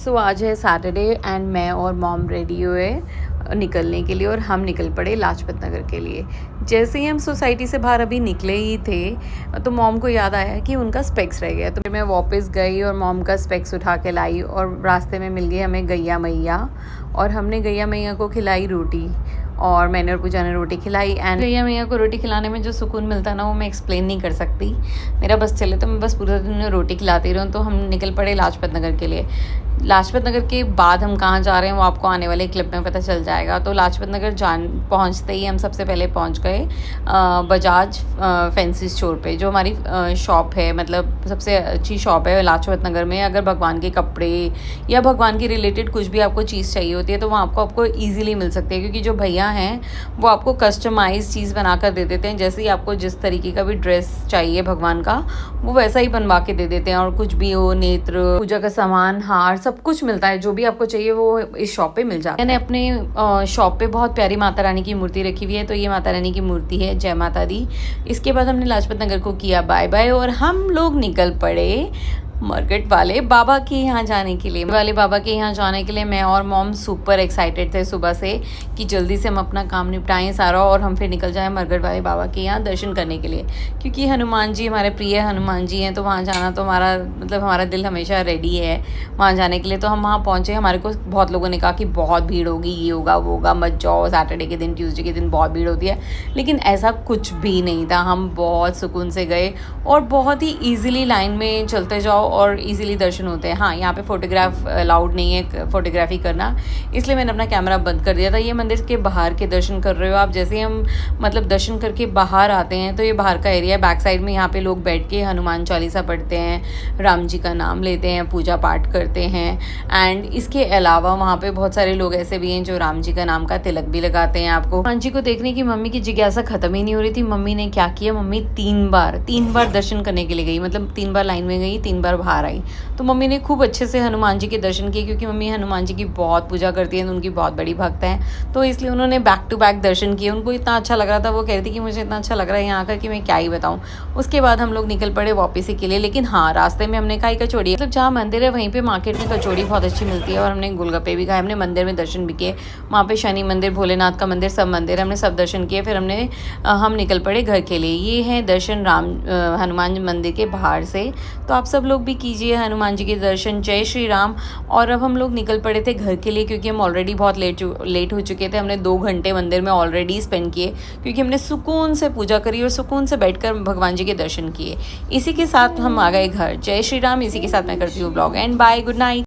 सो आज है Saturday and मैं और मॉम रेडी हुए निकलने के लिए और हम निकल पड़े लाजपत नगर के लिए। जैसे ही हम सोसाइटी से बाहर अभी निकले ही थे तो मॉम को याद आया कि उनका स्पेक्स रह गया, तो मैं वापस गई और मॉम का स्पेक्स उठा के लाई और रास्ते में मिल गई हमें गैया मैया और हमने गैया मैया को खिलाई रोटी और मैंने और पूजा ने रोटी खिलाई। एंड गैया मैया को रोटी खिलाने में जो सुकून मिलता है ना वो मैं एक्सप्लेन नहीं कर सकती। मेरा बस चले तो मैं बस पूरा दिन रोटी खिलाती रहूँ। तो हम निकल पड़े लाजपत नगर के लिए। लाजपत नगर के बाद हम कहाँ जा रहे हैं वो आपको आने वाले क्लिप में पता चल जाएगा। तो लाजपत नगर पहुँचते ही हम सबसे पहले पहुँच गए बजाज फैंसी स्टोर पे, जो हमारी शॉप है, मतलब सबसे अच्छी शॉप है लाजपत नगर में। अगर भगवान के कपड़े या भगवान के रिलेटेड कुछ भी आपको चीज़ चाहिए होती है तो वहाँ आपको ईजिली मिल सकती है, क्योंकि जो भैया हैं वो आपको कस्टमाइज चीज़ बना कर दे देते हैं। जैसे ही आपको जिस तरीके का भी ड्रेस चाहिए भगवान का वो वैसा ही बनवा के दे देते हैं। और कुछ भी हो, नेत्र पूजा का सामान, हार, सब कुछ मिलता है। जो भी आपको चाहिए वो इस शॉप पे मिल जाता है। मैंने अपने शॉप पे बहुत प्यारी माता रानी की मूर्ति रखी हुई है, तो ये माता रानी की मूर्ति है। जय माता दी। इसके बाद हमने लाजपत नगर को किया बाय बाय और हम लोग निकल पड़े मरकट वाले बाबा के यहाँ जाने के लिए। वाले बाबा के यहाँ जाने के लिए मैं और मॉम सुपर एक्साइटेड थे सुबह से कि जल्दी से हम अपना काम निपटाएं सारा और हम फिर निकल जाएं मरकट वाले बाबा के यहाँ दर्शन करने के लिए, क्योंकि हनुमान जी हमारे प्रिय हनुमान जी हैं। तो वहाँ जाना तो हमारा दिल हमेशा रेडी है वहाँ जाने के लिए। तो हम वहाँ पहुँचे। हमारे को बहुत लोगों ने कहा कि बहुत भीड़ होगी, ये होगा वो होगा, मत जाओ, सैटरडे के दिन ट्यूसडे के दिन बहुत भीड़ होती है। लेकिन ऐसा कुछ भी नहीं था। हम बहुत सुकून से गए और बहुत ही ईजिली लाइन में चलते जाओ और इजीली दर्शन होते हैं। हाँ, यहाँ पे फ़ोटोग्राफ अलाउड नहीं है फ़ोटोग्राफी करना, इसलिए मैंने अपना कैमरा बंद कर दिया था। ये मंदिर के बाहर के दर्शन कर रहे हो आप। जैसे हम मतलब दर्शन करके बाहर आते हैं तो ये बाहर का एरिया है। बैक साइड में यहाँ पे लोग बैठ के हनुमान चालीसा पढ़ते हैं, राम जी का नाम लेते हैं, पूजा पाठ करते हैं। एंड इसके अलावा वहाँ पे बहुत सारे लोग ऐसे भी हैं जो राम जी का नाम का तिलक भी लगाते हैं। आपको हनुमान जी को देखने की मम्मी की जिज्ञासा खत्म ही नहीं हो रही थी। मम्मी ने क्या किया, मम्मी तीन बार दर्शन करने के लिए गई, मतलब 3 बार लाइन में गई, 3 बार बाहर आई। तो मम्मी ने खूब अच्छे से हनुमान जी के दर्शन किए, क्योंकि मम्मी हनुमान जी की बहुत पूजा करती है, उनकी बहुत बड़ी भक्त हैं। तो इसलिए उन्होंने बैक टू बैक दर्शन किए। उनको इतना अच्छा लग रहा था, वो कह रही थी कि मुझे इतना अच्छा लग रहा है यहाँ आकर कि मैं क्या ही बताऊँ। उसके बाद हम लोग निकल पड़े वापस के लिए। लेकिन हाँ, रास्ते में हमने खाई कचौड़ी, मतलब जहाँ मंदिर है वहीं पर मार्केट में कचौड़ी बहुत अच्छी मिलती है और हमने गोलगप्पे भी खाए। हमने मंदिर में दर्शन भी किए। वहाँ पर शनि मंदिर, भोलेनाथ का मंदिर, सब मंदिर हमने सब दर्शन किए। फिर हम निकल पड़े घर के लिए। ये है दर्शन हनुमान मंदिर के बाहर से। तो आप सब लोग भी कीजिए हनुमान जी के दर्शन। जय श्री राम। और अब हम लोग निकल पड़े थे घर के लिए, क्योंकि हम ऑलरेडी बहुत लेट हो चुके थे। हमने 2 घंटे मंदिर में ऑलरेडी स्पेंड किए, क्योंकि हमने सुकून से पूजा करी और सुकून से बैठकर भगवान जी के दर्शन किए। इसी के साथ हम आ गए घर। जय श्री राम। इसी के साथ मैं करती हूँ blog and bye, good night.